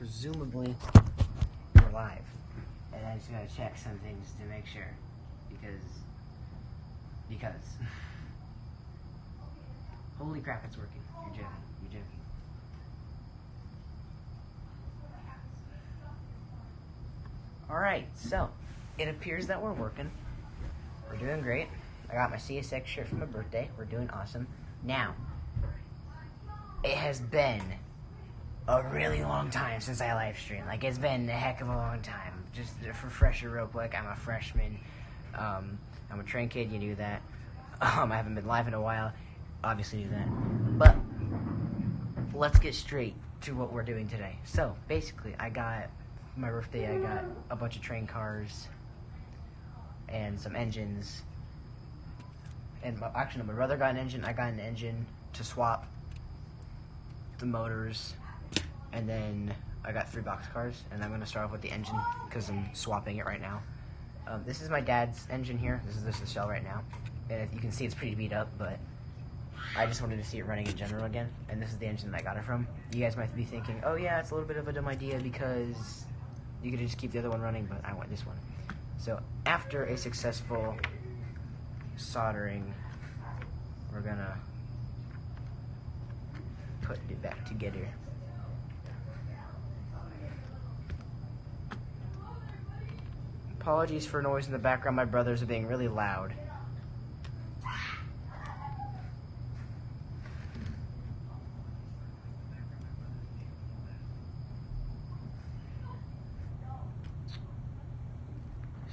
presumably we're live. And I just gotta check some things to make sure. Because. Holy crap, it's working. You're joking. You're joking. Alright, so it appears that we're working. We're doing great. I got my CSX shirt for my birthday. We're doing awesome. Now, it has been a really long time since I live streamed. Like, it's been a heck of a long time. Just a refresher real quick. I'm a freshman. I'm a train kid. You knew that. I haven't been live in a while. Obviously knew that. But let's get straight to what we're doing today. So, basically, for my birthday, I got a bunch of train cars and some engines. And actually, no, my brother got an engine. I got an engine to swap the motors. And then I got 3 box cars. And I'm going to start off with the engine because I'm swapping it right now. This is my dad's engine here. This is the shell right now. And you can see it's pretty beat up, but I just wanted to see it running in general again. And this is the engine that I got it from. You guys might be thinking, oh yeah, it's a little bit of a dumb idea because you could just keep the other one running, but I want this one. So after a successful soldering, we're gonna put it back together. Apologies for noise in the background. My brothers are being really loud.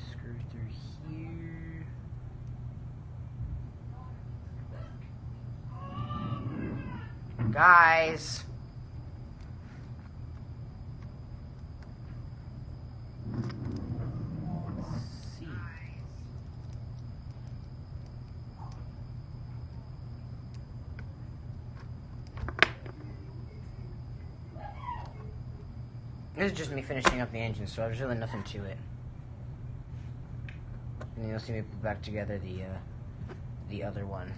Screw through here. Guys. This is just me finishing up the engine, so there's really nothing to it. And you'll see me put back together the other one.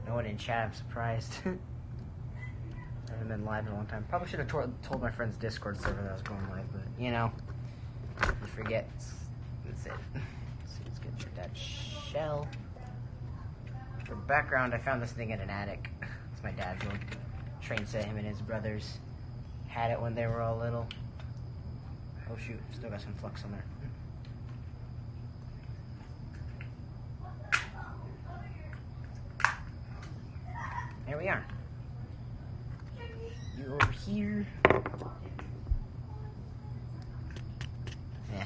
No one in chat, I'm surprised. I haven't been live in a long time. Probably should have told my friend's Discord server that I was going live, but you know, you forget. That's it. Let's get that shell. For background, I found this thing in an attic. It's my dad's one. Train set. Him and his brothers had it when they were all little. Oh shoot, still got some flux on there. There we are. You over here. Yeah,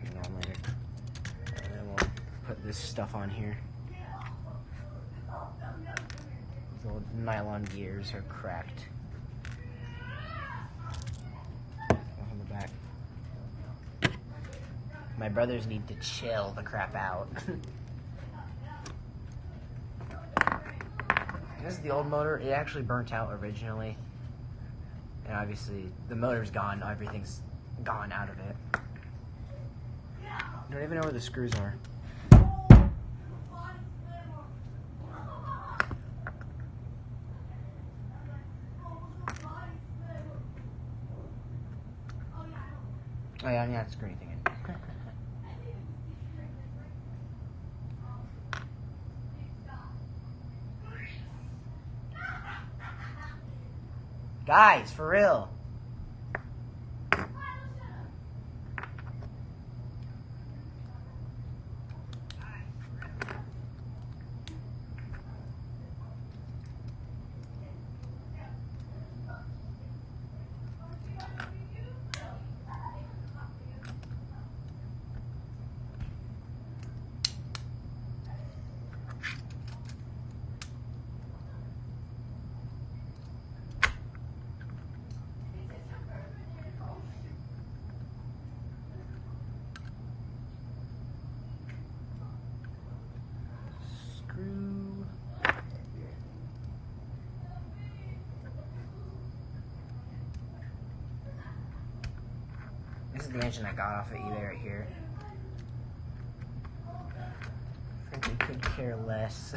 you know later. And then we'll put this stuff on here. These old nylon gears are cracked. On the back. My brothers need to chill the crap out. This is the old motor. It actually burnt out originally. And obviously, the motor's gone. Everything's gone out of it. I don't even know where the screws are. Oh yeah, I didn't have to screw anything in. Guys, for real. This is the engine I got off of eBay right here. Frankly, could care less.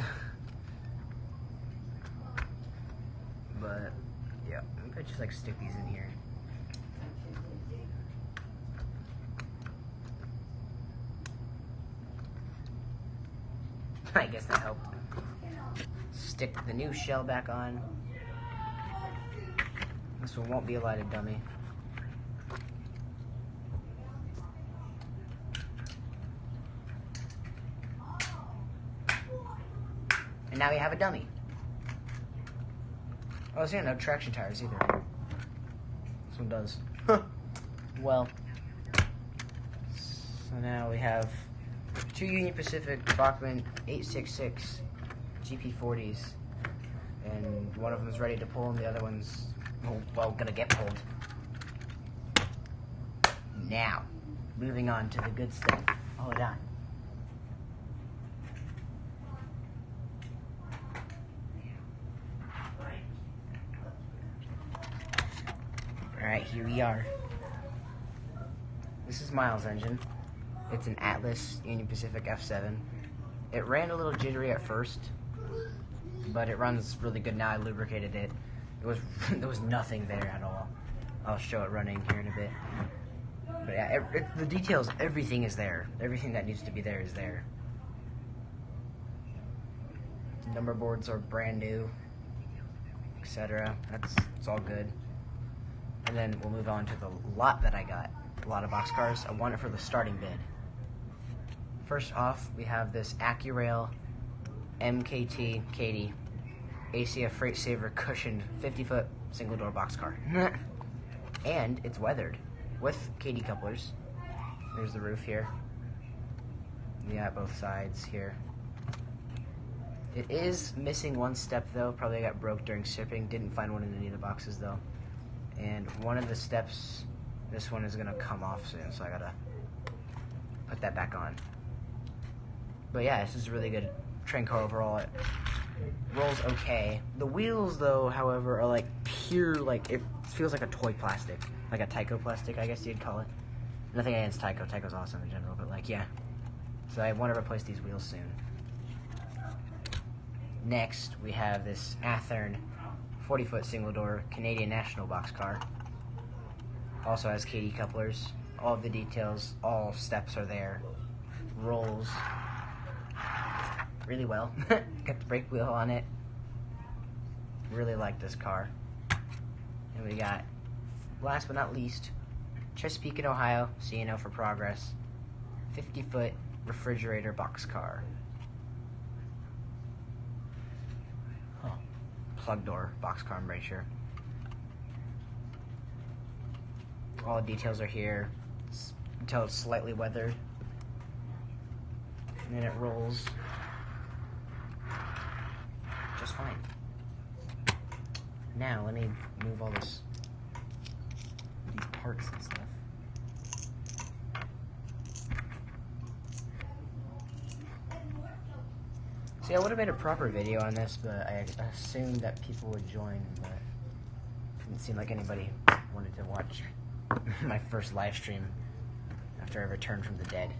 But, yeah, could just like stick these in here. I guess that helped. Stick the new shell back on. This one won't be a lighted dummy. And now we have a dummy. Oh, this ain't no traction tires either. This one does. Well, so now we have two Union Pacific Bachmann 866 GP40s, and one of them's ready to pull, and the other one's, well, gonna get pulled. Now, moving on to the good stuff. Hold on. Alright, here we are. This is Miles' engine. It's an Atlas Union Pacific F7. It ran a little jittery at first, but it runs really good now. I lubricated it. There was nothing there at all. I'll show it running here in a bit. But yeah, the details, everything is there. Everything that needs to be there is there. Number boards are brand new, etc. It's all good. And then we'll move on to the lot that I got. A lot of boxcars. I want it for the starting bid. First off, we have this AccuRail MKT Katy ACF Freight Saver cushioned 50-foot single-door boxcar. And it's weathered with Katy couplers. There's the roof here. Yeah, both sides here. It is missing one step though. Probably got broke during shipping. Didn't find one in any of the boxes though. And one of the steps, this one is gonna come off soon, so I gotta put that back on. But yeah, this is a really good train car overall. It rolls okay. The wheels though, however, are like pure, like it feels like a toy plastic. Like a Tyco plastic, I guess you'd call it. Nothing against Tyco. Tyco's awesome in general, but like, yeah. So I want to replace these wheels soon. Next, we have this Athearn 40-foot single-door Canadian National boxcar. Also has Katy couplers. All of the details, all steps are there. Rolls really well. Got the brake wheel on it. Really like this car. And we got, last but not least, Chesapeake, Ohio, CNO for Progress, 50-foot refrigerator boxcar. Plug door boxcar, I'm pretty sure. All the details are here until it's slightly weathered. And then it rolls just fine. Now, let me move all these parts and stuff. See, I would have made a proper video on this, but I assumed that people would join, but it didn't seem like anybody wanted to watch my first live stream after I returned from the dead.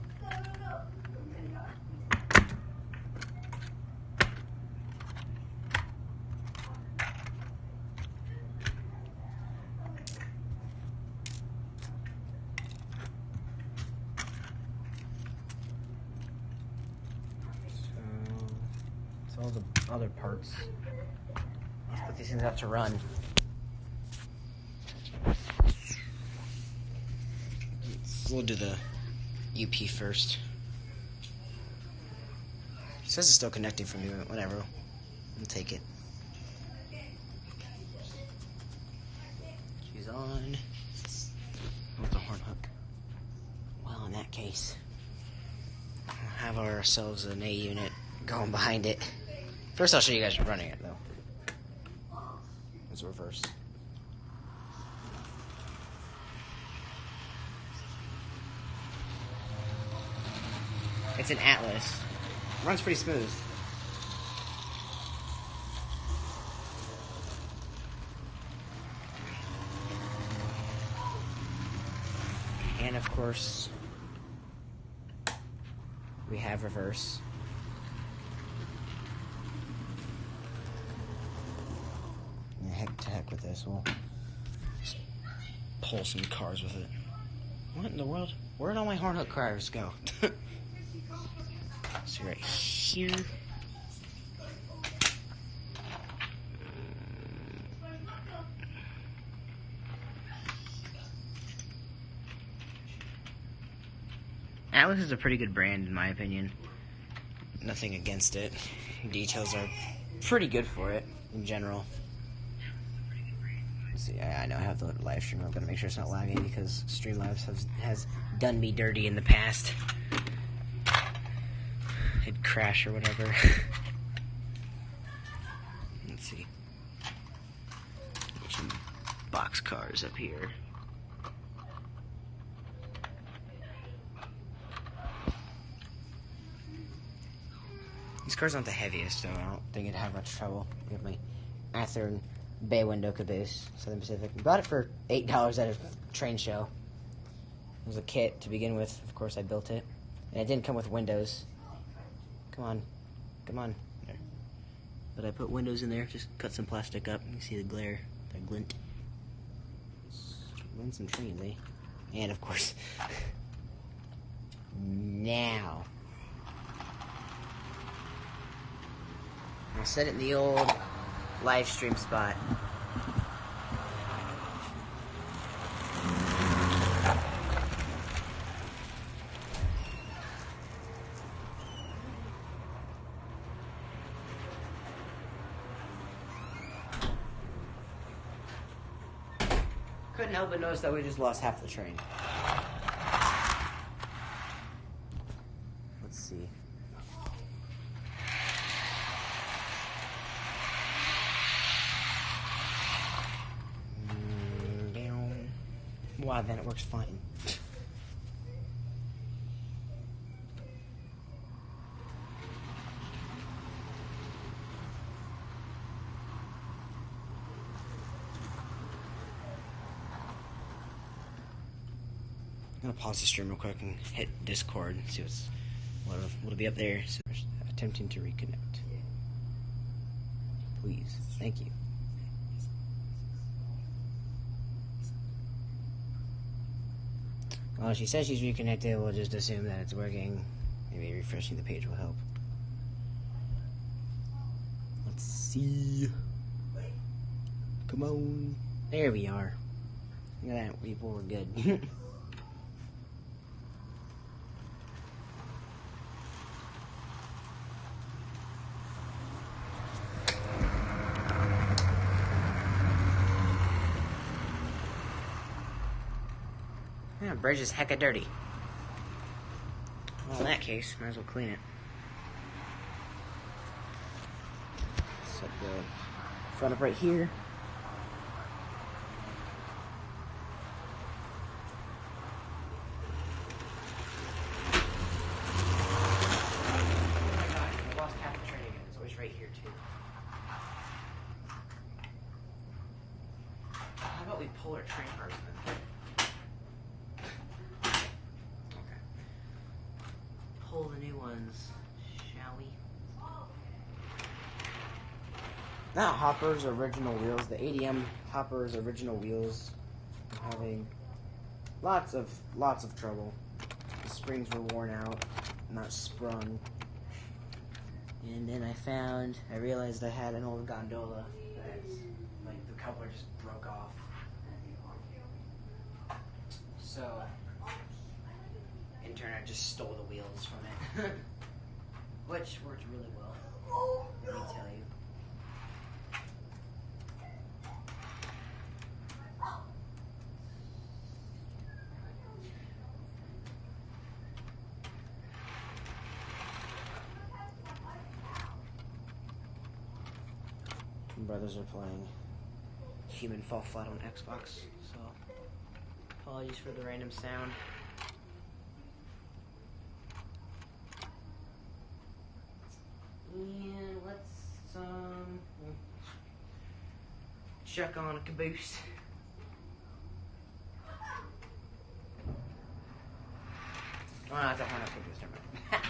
All the other parts. Let's put these things out to run. We'll do the UP first. It says it's still connecting for me, but whatever. We'll take it. She's on. With the horn hook. Well, in that case, we'll have ourselves an A unit going behind it. First, I'll show you guys running it, though. It's reverse. It's an Atlas. Runs pretty smooth. And, of course, we have reverse. Heck with this. We'll pull some cars with it. What in the world? Where'd all my horn hook cars go? See right here. Atlas is a pretty good brand in my opinion. Nothing against it. Details are pretty good for it in general. Let's see, I know I have the live stream. I'm gonna make sure it's not lagging because Streamlabs has done me dirty in the past. It'd crash or whatever. Let's see. There's some box cars up here. These cars aren't the heaviest, so I don't think it'd have much trouble. We have my Athearn bay window caboose, Southern Pacific. We bought it for $8 at a train show. It was a kit to begin with. Of course, I built it. And it didn't come with windows. Come on. Come on. There. But I put windows in there, just cut some plastic up. You can see the glare, the glint. Run some trains, eh? And, of course, now. I'll set it in the old live stream spot. Couldn't help but notice that we just lost half the train. Let's see. Wow, then it works fine. I'm gonna pause the stream real quick and hit Discord and see what'll be up there. So attempting to reconnect. Please, thank you. Well, she says she's reconnected. We'll just assume that it's working. Maybe refreshing the page will help. Let's see. Come on. There we are. Look at that. People were good. Yeah, bridge is hecka dirty. Well, in that case, might as well clean it. Set the front up right here. Oh my god, I lost half the train again. It's always right here too. How about we pull our train cars then? Pull the new ones, shall we? Not Hopper's original wheels, the ADM Hopper's original wheels. I'm having lots of trouble. The springs were worn out, not sprung. And then I realized I had an old gondola that's like the coupler just broke off. So in turn, I just stole the wheels from it, which worked really well, let me tell you. My brothers are playing Human Fall Flat on Xbox, so apologies for the random sound. And let's check on a caboose. Oh no, it's a Honda caboose, never mind.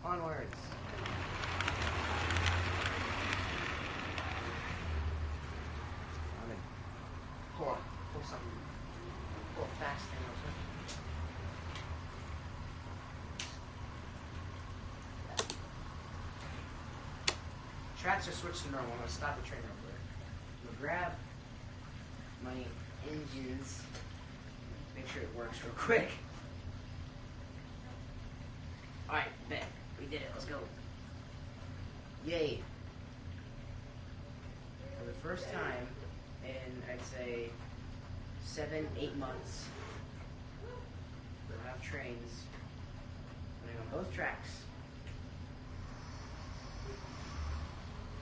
Onwards. I'm gonna pull something last thing I was looking for. Tracks are switched to normal. I'm going to stop the train real quick. I'm going to grab my engines. Make sure it works real quick. Alright, bet. We did it. Let's go. Yay. For the first time in, I'd say, 7-8 months, we'll have trains running on both tracks.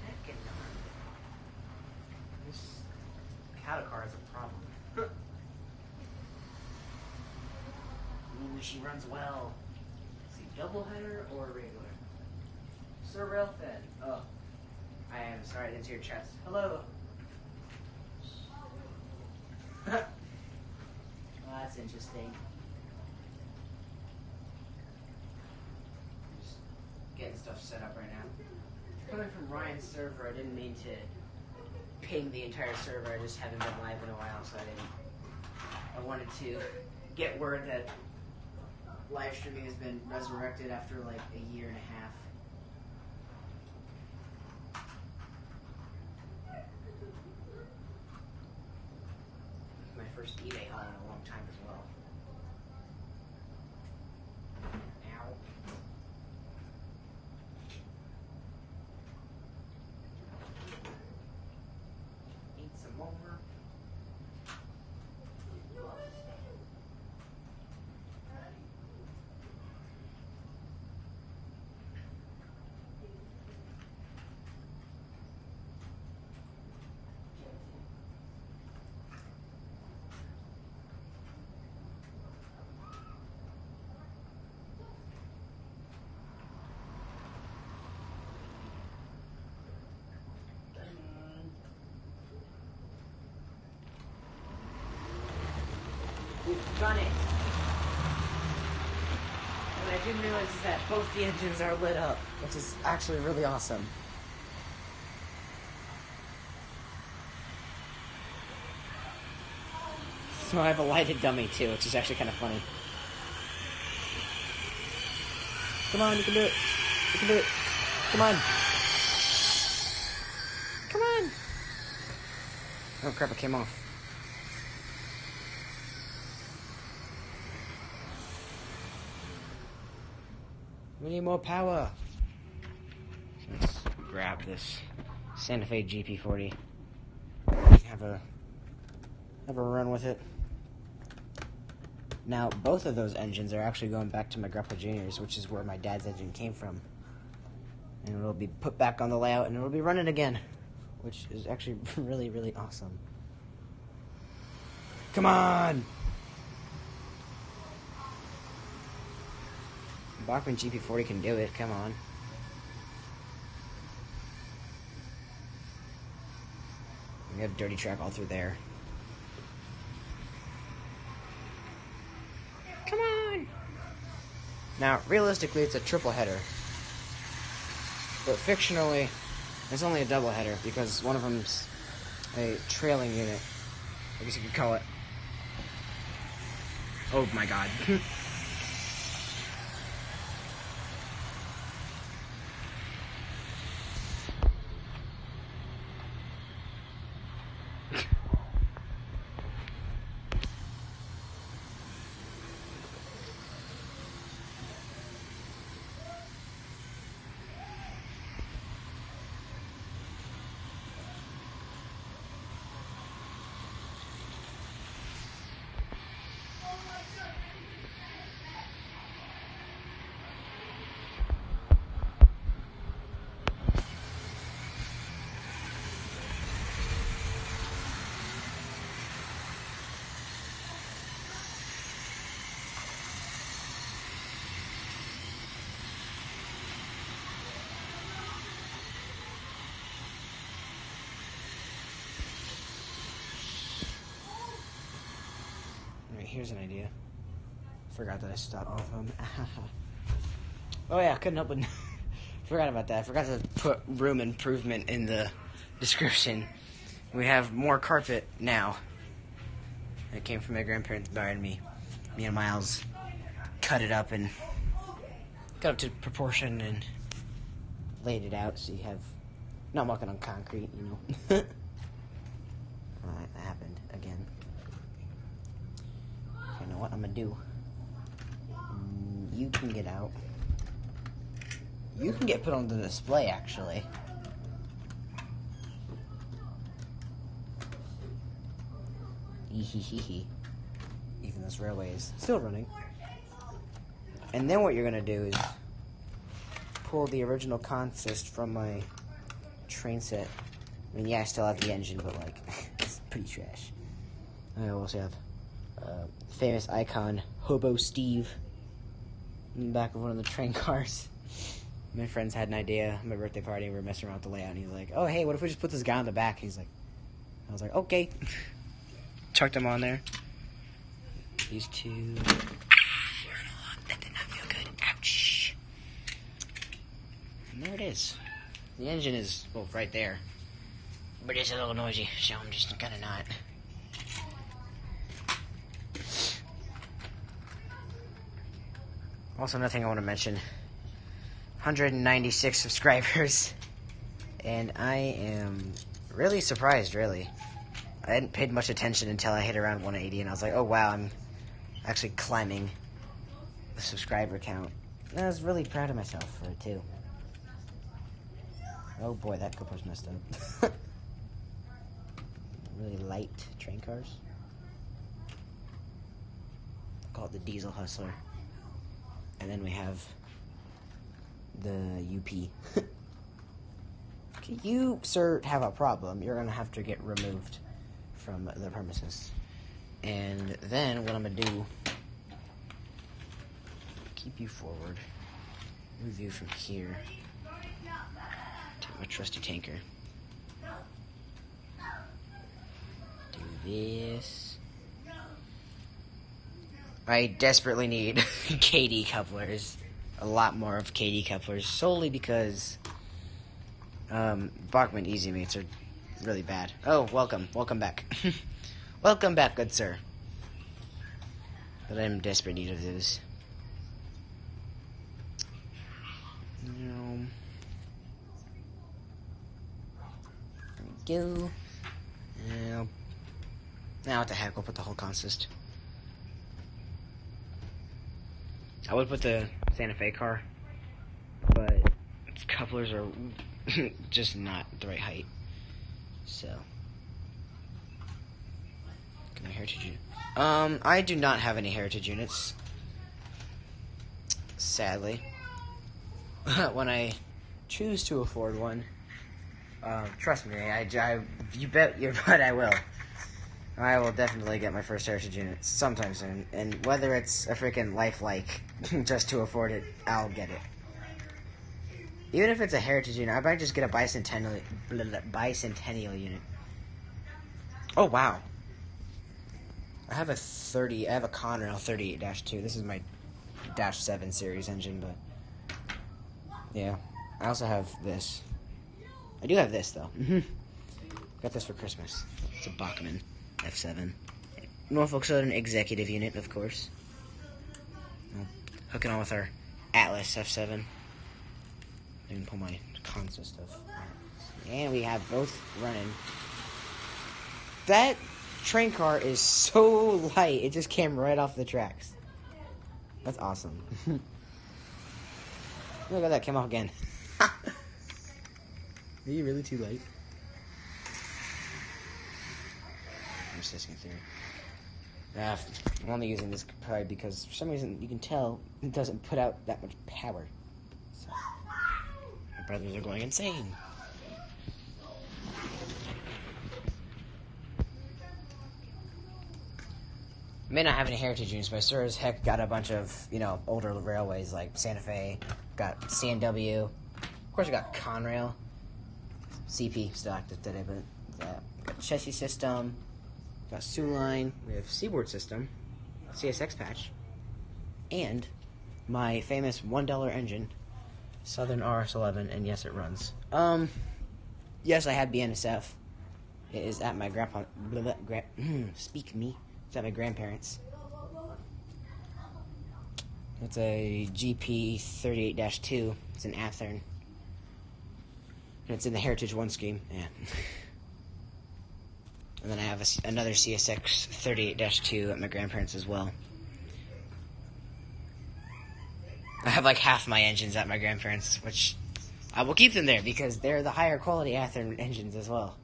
Heckin' darn. This cattle car is a problem. Ooh, she runs well. Is he doubleheader or regular? Sir Railfin. Oh. I am sorry, that's your chest. Hello. Oh, that's interesting. Just getting stuff set up right now. Coming from Ryan's server, I didn't mean to ping the entire server. I just haven't been live in a while, so I wanted to get word that live streaming has been resurrected after like a year and a half. My first eBay hunt in a long time as well. Ow. Need some more. We've done it. What I didn't realize is that both the engines are lit up, which is actually really awesome. So I have a lighted dummy too, which is actually kind of funny. Come on, you can do it. You can do it. Come on. Come on. Oh crap, it came off. We need more power. Let's grab this Santa Fe GP40. Have a run with it. Now, both of those engines are actually going back to my Grandpa Junior's, which is where my dad's engine came from. And it'll be put back on the layout, and it'll be running again, which is actually really, really awesome. Come on! Bachmann GP40 can do it, come on. We have dirty track all through there. Come on! Now, realistically, it's a triple header. But fictionally, it's only a double header because one of them's a trailing unit. I guess you could call it. Oh my god. Here's an idea. Forgot that I stopped both of them. Oh yeah, couldn't help but forgot about that. I forgot to put room improvement in the description. We have more carpet now. It came from my grandparents buying me. Me and Miles cut it up and got up to proportion and laid it out so you have... Not walking on concrete, you know. Alright, that happened again. You know what I'm gonna do? You can get out. You can get put on the display, actually. Even this railway is still running. And then what you're gonna do is pull the original consist from my train set. I mean, yeah, I still have the engine, but like, it's pretty trash. I also have famous icon Hobo Steve in the back of one of the train cars. My friends had an idea at my birthday party, and we were messing around with the layout, and he's like, oh, hey, what if we just put this guy on the back? He's like, I was like, okay. Chucked him on there. These two. That did not feel good. Ouch. And there it is. The engine is, well, right there. But it's a little noisy, so I'm just gonna not. Also, another thing I want to mention. 196 subscribers. And I am really surprised, really. I hadn't paid much attention until I hit around 180, and I was like, oh wow, I'm actually climbing the subscriber count. And I was really proud of myself for it, too. Oh boy, that GoPro's messed up. Really light train cars. Call it the Diesel Hustler. And then we have the UP. Okay, you, sir, have a problem. You're gonna have to get removed from the premises. And then what I'm gonna do, keep you forward, move you from here to my trusty tanker. Do this. I desperately need KD couplers. A lot more of KD couplers, solely because Bachmann Easy Mates are really bad. Oh, welcome back. Welcome back, good sir. But I'm in desperate need of those. There we go. Now what the heck, we'll put the whole consist. I would put the Santa Fe car, but its couplers are just not the right height. So, can I heritage unit? I do not have any heritage units, sadly. When I choose to afford one, trust me, you bet your butt I will. I will definitely get my first heritage unit sometime soon, and whether it's a freaking lifelike just to afford it, I'll get it. Even if it's a heritage unit, I might just get a bicentennial unit. Oh wow! I have a Conrail 38-2. This is my -7 series engine, but yeah. I also have this. I do have this though. Got this for Christmas. It's a Bachmann F7. Norfolk Southern executive unit, of course. Hooking on with our Atlas F7. I can pull my console stuff. And we have both running. That train car is so light, it just came right off the tracks. That's awesome. Look at that, came off again. Are you really too light? I'm just testing a theory. I'm only using this probably because for some reason you can tell it doesn't put out that much power. So my brothers are going insane. May not have any heritage units, but I sure as heck got a bunch of, older railways like Santa Fe, got CNW, of course I got Conrail, CP still active today, but got chassis system, got Soo Line, we have Seaboard system, CSX patch, and my famous $1 engine, Southern RS11, and yes, it runs. Yes, I had BNSF. It is at my It's at my grandparents'. It's a GP 38-2. It's an Athearn. And it's in the Heritage 1 scheme. Yeah. And then I have another CSX 38-2 at my grandparents' as well. I have like half my engines at my grandparents', which I will keep them there because they're the higher quality Athearn engines as well.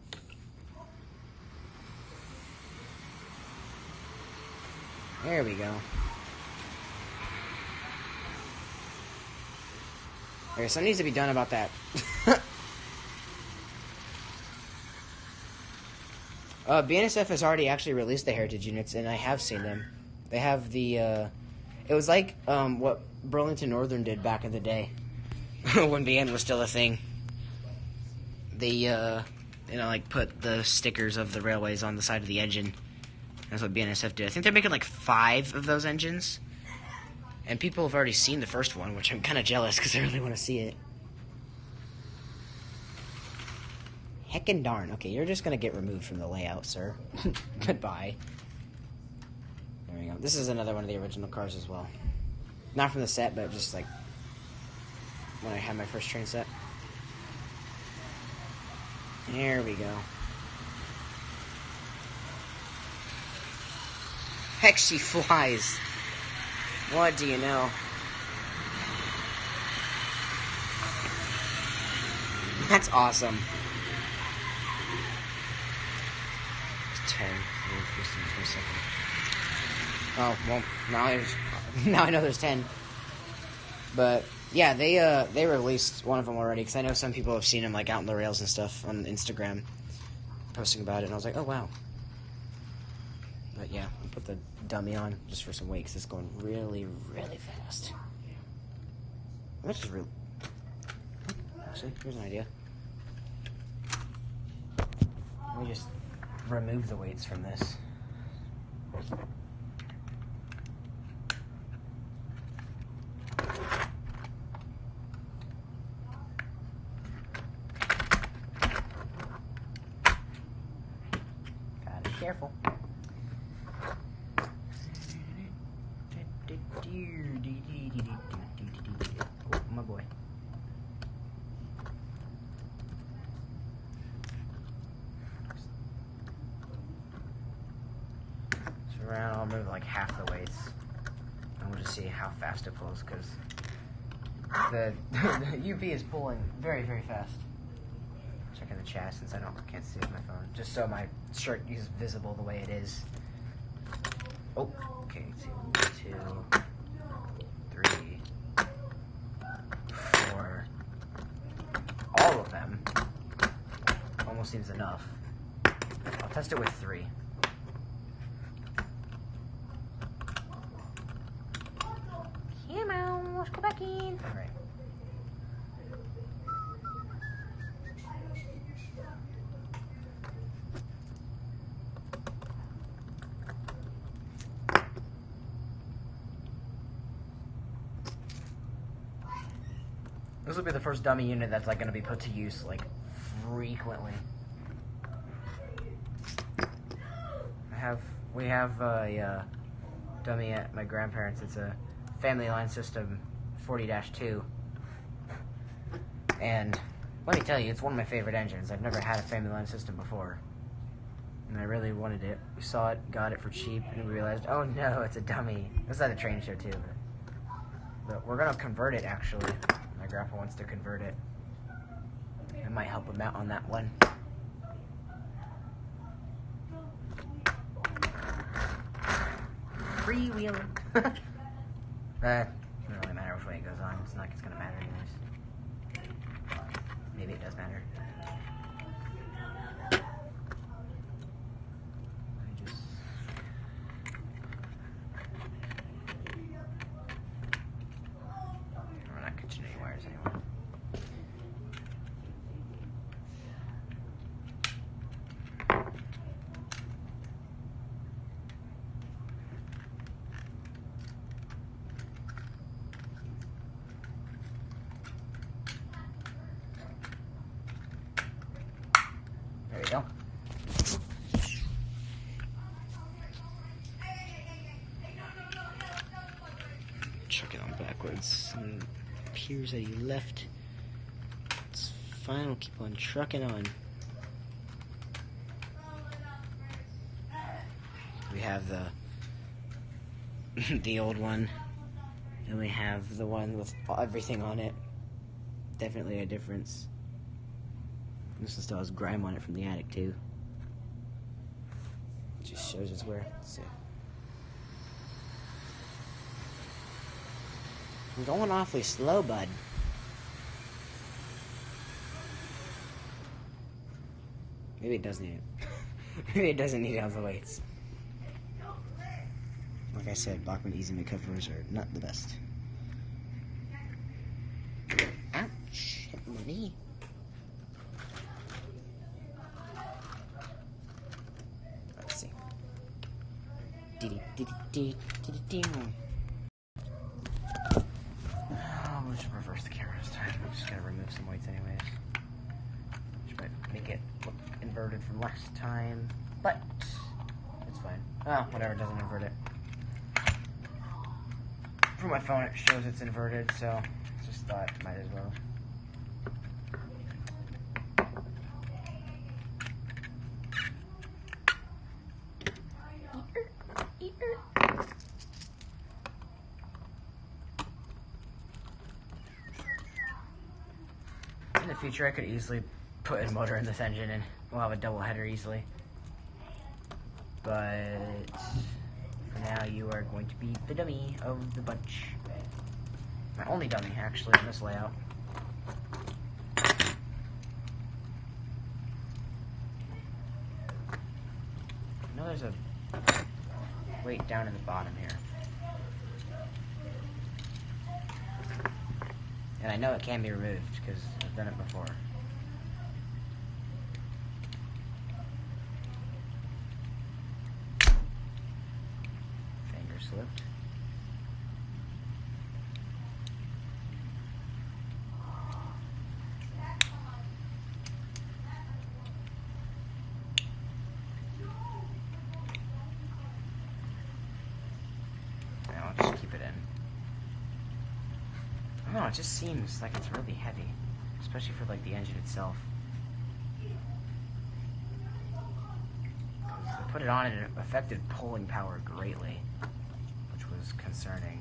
There we go. Okay, something needs to be done about that. BNSF has already actually released the Heritage units, and I have seen them. They have the, it was like, what Burlington Northern did back in the day, when BN was still a thing. They, like, put the stickers of the railways on the side of the engine. That's what BNSF did. I think they're making, like, 5 of those engines. And people have already seen the first one, which I'm kind of jealous, because I really want to see it. Heckin' darn. Okay, you're just going to get removed from the layout, sir. Goodbye. There we go. This is another one of the original cars as well. Not from the set, but just like when I had my first train set. There we go. Heck, she flies. What do you know? That's awesome. 10, 15, 22. Oh, well, now I know there's 10. But, yeah, they released one of them already, because I know some people have seen them, like, out in the rails and stuff on Instagram, posting about it, and I was like, oh, wow. But, yeah, I'll put the dummy on just for some weight, because it's going really, really fast. Which is real. Actually, here's an idea. Let me just remove the weights from this. Gotta be careful. Oh, my boy. So around, I'll move like half the weights, and we'll just see how fast it pulls, because the UP is pulling very, very fast. Checking the chat since I can't see it with my phone, just so my shirt is visible the way it is. Oh, okay, 2, 3, 4. All of them almost seems enough. I'll test it with 3. Come on, let's go back in. All right. This will be the first dummy unit that's like going to be put to use like frequently. We have a dummy at my grandparents'. It's a Family Line System 40-2, and let me tell you, it's one of my favorite engines. I've never had a Family Line System before, and I really wanted it. We saw it, got it for cheap, and we realized, oh no, it's a dummy. It was at a train show too, but we're gonna convert it actually. My grandpa wants to convert it. I might help him out on that one. Freewheeling. Doesn't really matter which way it goes on. It's not like it's gonna matter anyways. Maybe it does matter. We're not catching any wires anymore. chuck it on backwards. And it appears that you left. It's fine, we'll keep on trucking on. We have the old one, and we have the one with everything on it. Definitely a difference. This one still has grime on it from the attic too. Just shows us where. Let's see. I'm going awfully slow, bud. Maybe it does need it. Maybe it doesn't need all the weights. Like I said, Bachmann Easy Make covers are not the best. Ouch! Hit my knee. Let's see. We'll just reverse the camera this time. I'm just gonna remove some weights anyways. Which might make it look inverted from last time, but it's fine. Oh, whatever, doesn't invert it. For my phone, it shows it's inverted, so just thought might as well. In the future, I could easily put a motor in this engine and we'll have a double header easily. But for now, you are going to be the dummy of the bunch. My only dummy, actually, in this layout. I know there's a weight down in the bottom here. And I know it can be removed because I've done it before. Finger slipped. Now I'll just keep it in. No, it just seems like it's really heavy, especially for like the engine itself. I put it on and it affected pulling power greatly, which was concerning.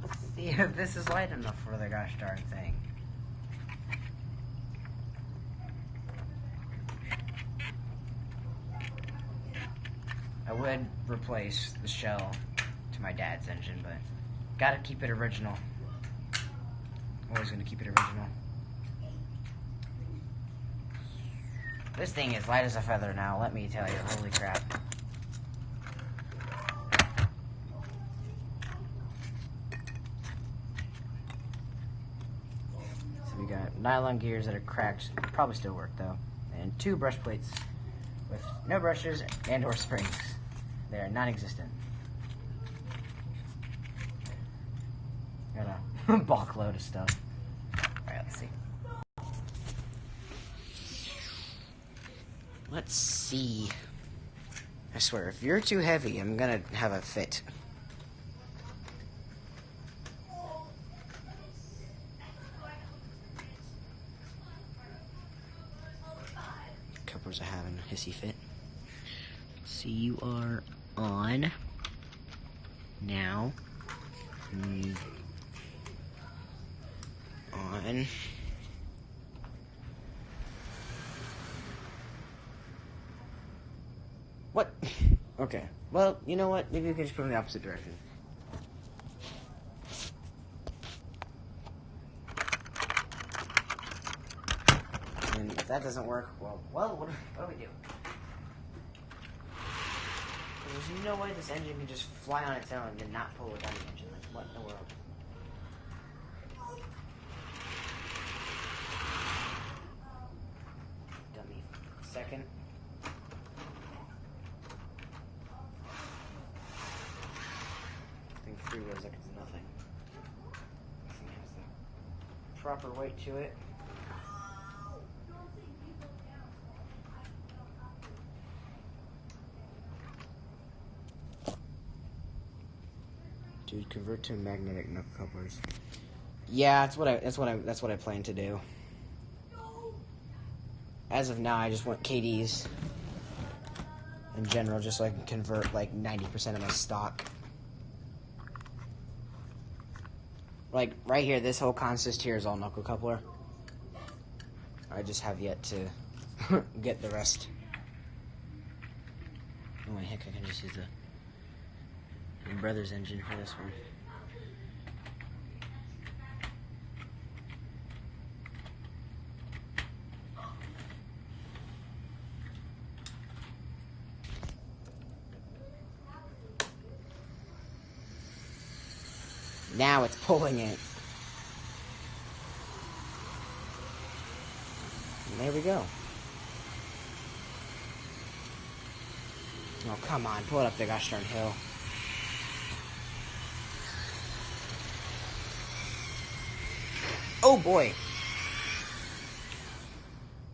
Let's see if this is light enough for the gosh darn thing. I would replace the shell to my dad's engine, but gotta keep it original. Always gonna keep it original. This thing is light as a feather now, let me tell you, holy crap. We got nylon gears that are cracked, probably still work though, and 2 brush plates with no brushes and or springs. They are non-existent. Got a bulk load of stuff. Alright, let's see. Let's see. I swear, if you're too heavy, I'm gonna have a fit. Covers are having a hissy fit. So you are on now. On. What? Okay. Well, you know what? Maybe we can just put it in the opposite direction. And if that doesn't work, well, what do we do? There's no way this engine can just fly on its own and not pull a dummy engine. Like, what in the world? Dummy second. I think 3 wheels like it's nothing. This thing has the proper weight to it. Dude, convert to magnetic knuckle couplers. Yeah, that's what I plan to do. As of now, I just want KDs in general, just so I can convert like 90% of my stock. Like right here, this whole consist here is all knuckle coupler. I just have yet to get the rest. Oh my heck, I can just use the Brothers engine for this one. Now it's pulling it. And there we go. Oh, come on. Pull it up the gosh darn hill. Oh, boy.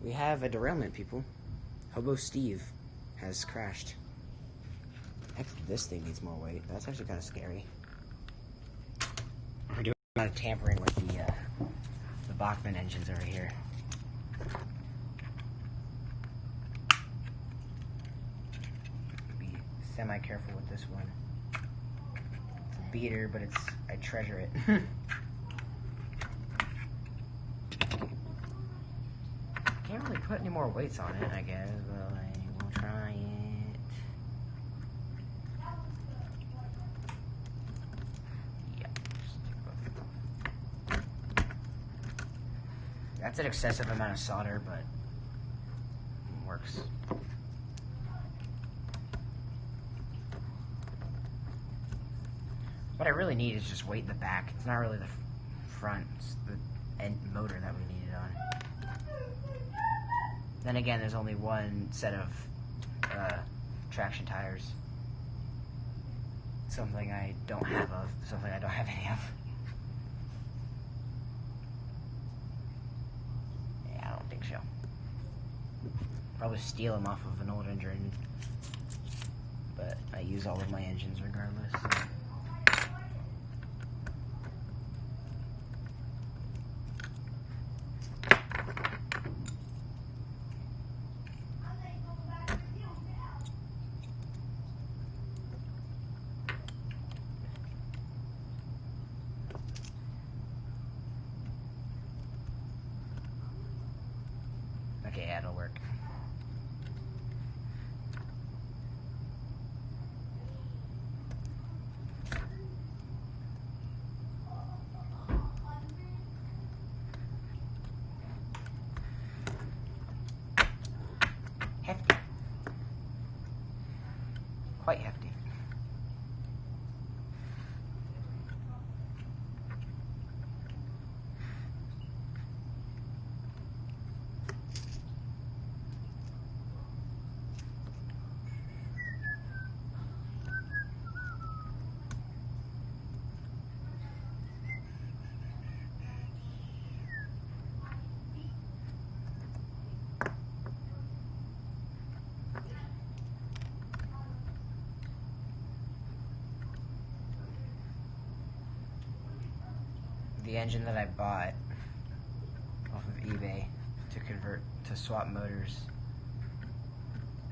We have a derailment, people. Hobo Steve has crashed. Actually, this thing needs more weight. That's actually kind of scary. We're doing a lot of tampering with the Bachmann engines over here. Be semi-careful with this one. It's a beater, but I treasure it. Can't really put any more weights on it, I guess, but I will try it. Yeah. That's an excessive amount of solder, but it works. What I really need is just weight in the back. It's not really the front, it's the end motor that we need it on. Then again, there's only one set of traction tires. Something I don't have any of. Yeah, I don't think so. Probably steal them off of an old engine, but I use all of my engines regardless. Okay, yeah, it'll work. Hefty. Quite hefty. The engine that I bought off of eBay to swap motors.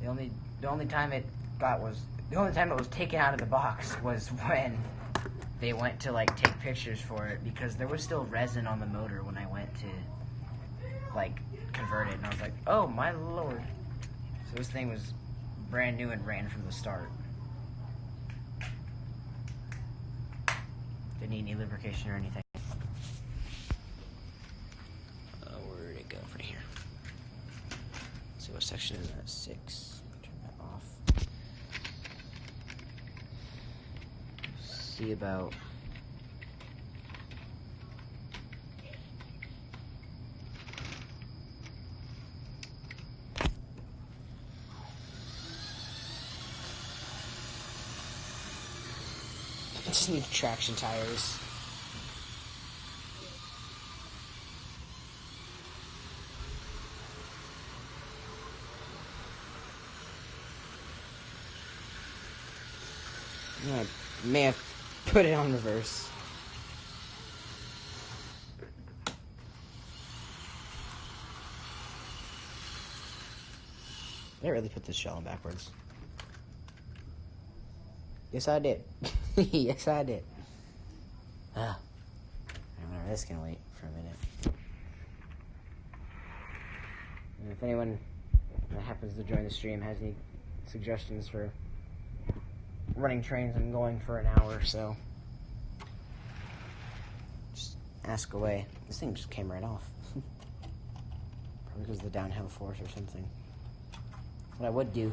The only time it was taken out of the box was when they went to like take pictures for it, because there was still resin on the motor when I went to like convert it, and I was like, oh my lord. So this thing was brand new and ran from the start. Didn't need any lubrication or anything. Where did it go from here? Turbo section is at 6. Turn that off. See about just need traction tires. I may have put it on reverse. Did I really put this shell on backwards? Yes, I did. Yes, I did. This can wait for a minute. And if anyone that happens to join the stream has any suggestions for running trains and going for an hour or so, just ask away. This thing just came right off. Probably because of the downhill force or something. What I would do,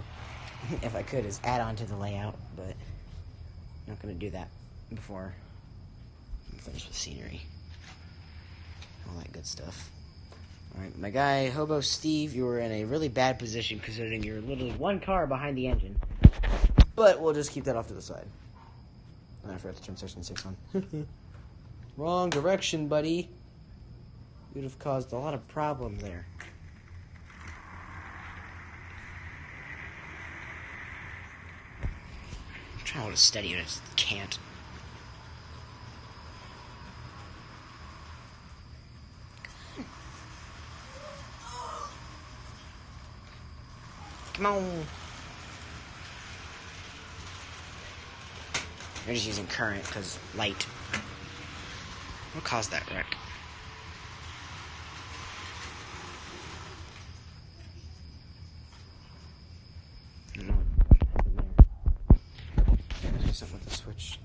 if I could, is add on to the layout, but I'm not going to do that before I'm finished with scenery. All that good stuff. Alright, my guy, Hobo Steve, you were in a really bad position considering you're literally one car behind the engine. But we'll just keep that off to the side. I forgot to turn section 6 on. Wrong direction, buddy. You'd have caused a lot of problems there. I'm trying to steady, but I just can't. Come on. They're just using current because light. What caused that wreck? I don't know. There's something with the switch.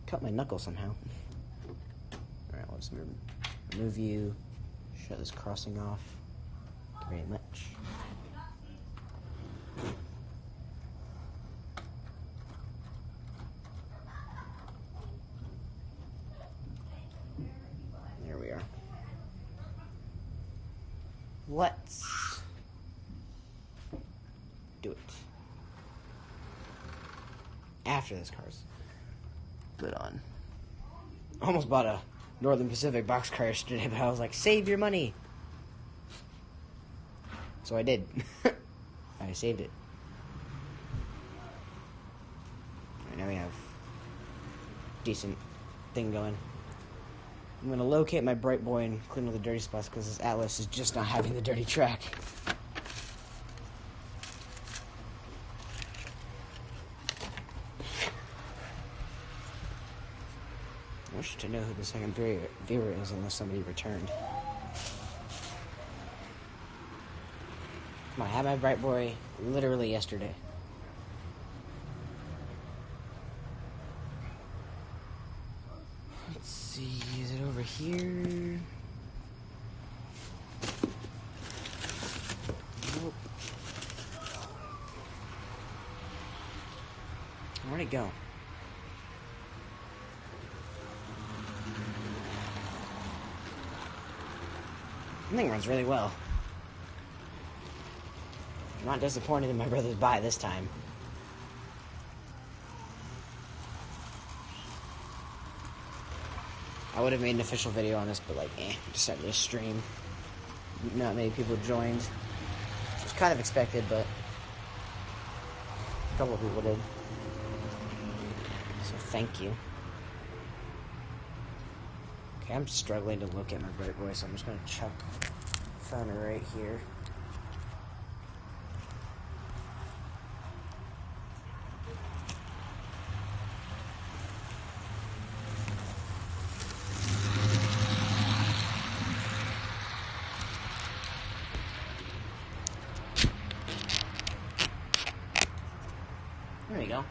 Cut my knuckle somehow. Alright, let's remove you. Shut this crossing off. Thank you very much. There we are. Let's do it. After this car's put on. Almost bought a Northern Pacific boxcar yesterday, but I was like, save your money. So I did. I saved it. Right, now we have decent thing going. I'm going to locate my Bright Boy and clean all the dirty spots because this Atlas is just not having the dirty track. I wish to know who the second viewer is unless somebody returned. Come on, I had my Bright Boy literally yesterday. Let's see, is it over here? Nope. Where'd it go? The thing runs really well. I'm not disappointed in my brother's buy this time. I would have made an official video on this, but just had to stream. Not many people joined. Which was kind of expected, but a couple of people did. So thank you. Okay, I'm struggling to look at my Bright Boy, so I'm just going to chuck the phone right here. There we go.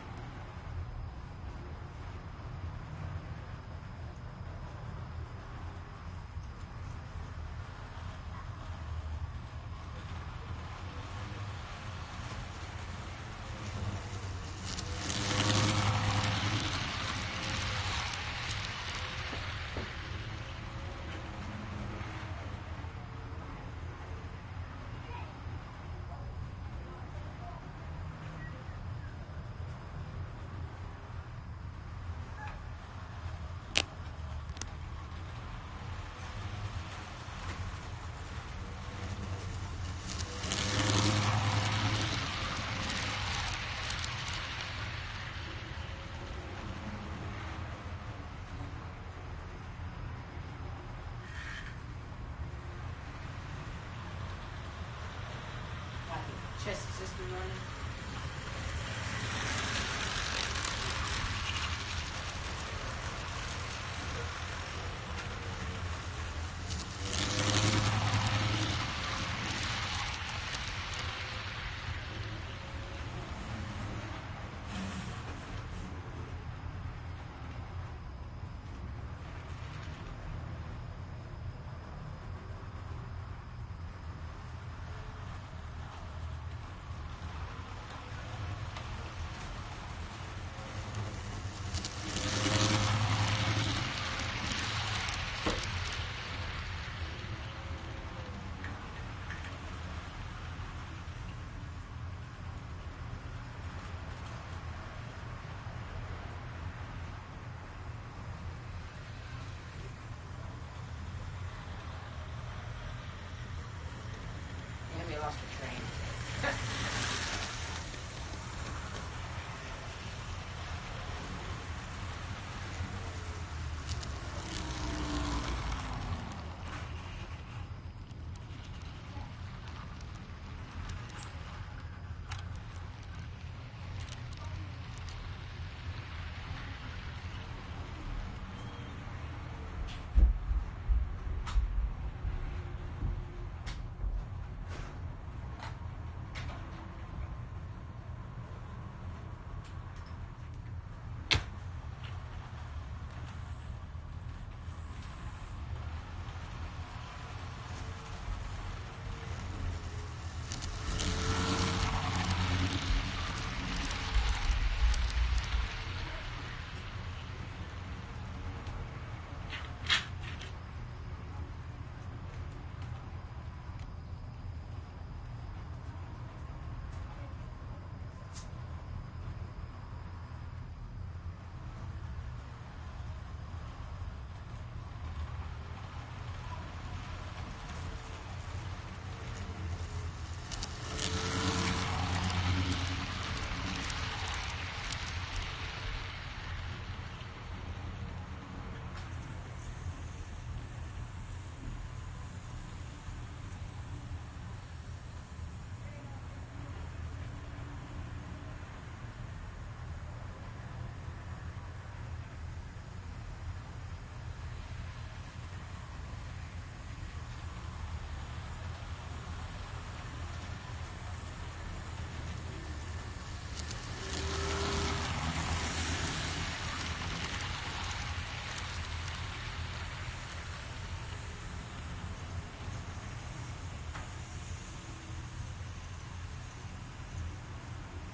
And we lost the train.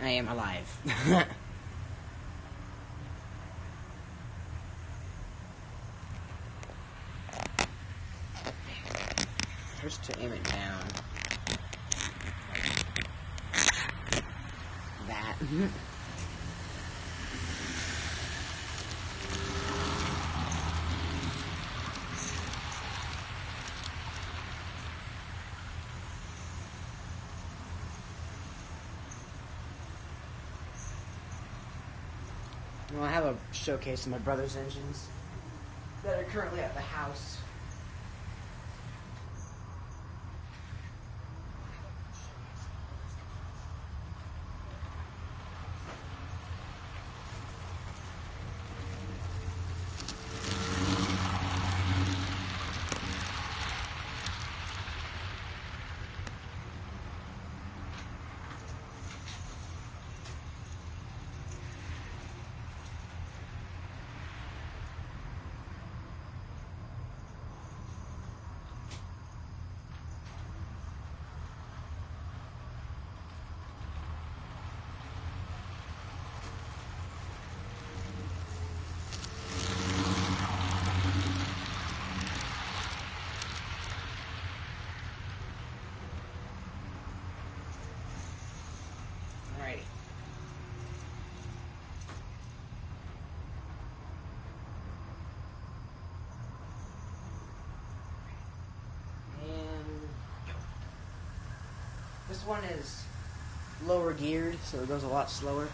I am alive. First to aim it down. Like that. Well, I have a showcase of my brother's engines that are currently at the house. Alrighty. And this one is lower geared, so it goes a lot slower.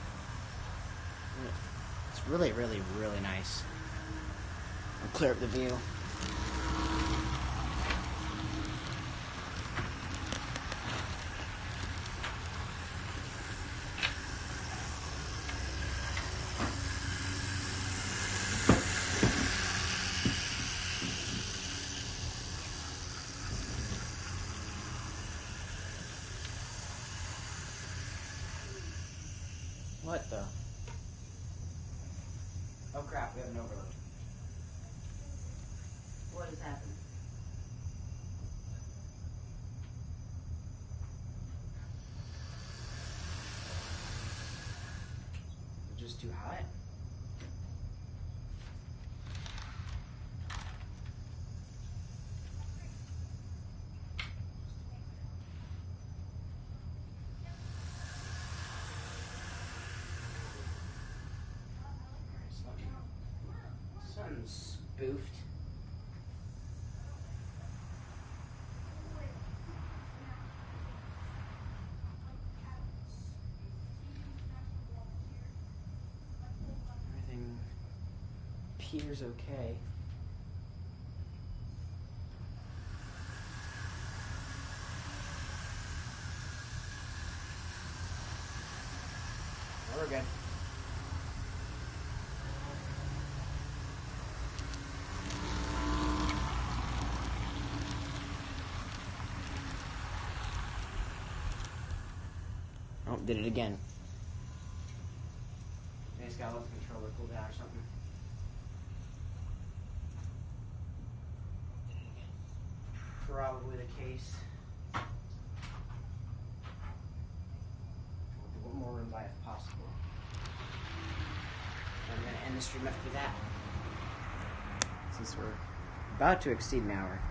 It's really, really, really nice. I'll clear up the view. What the? Oh crap, we have an overload. What has happened? Just too hot? Something's spoofed. Everything appears okay. We're good. Oh, did it again. I just gotta let the controller cool down or something. Did it again. Probably the case. What more rooms I have if possible. I'm gonna end the stream after that. Since we're about to exceed an hour.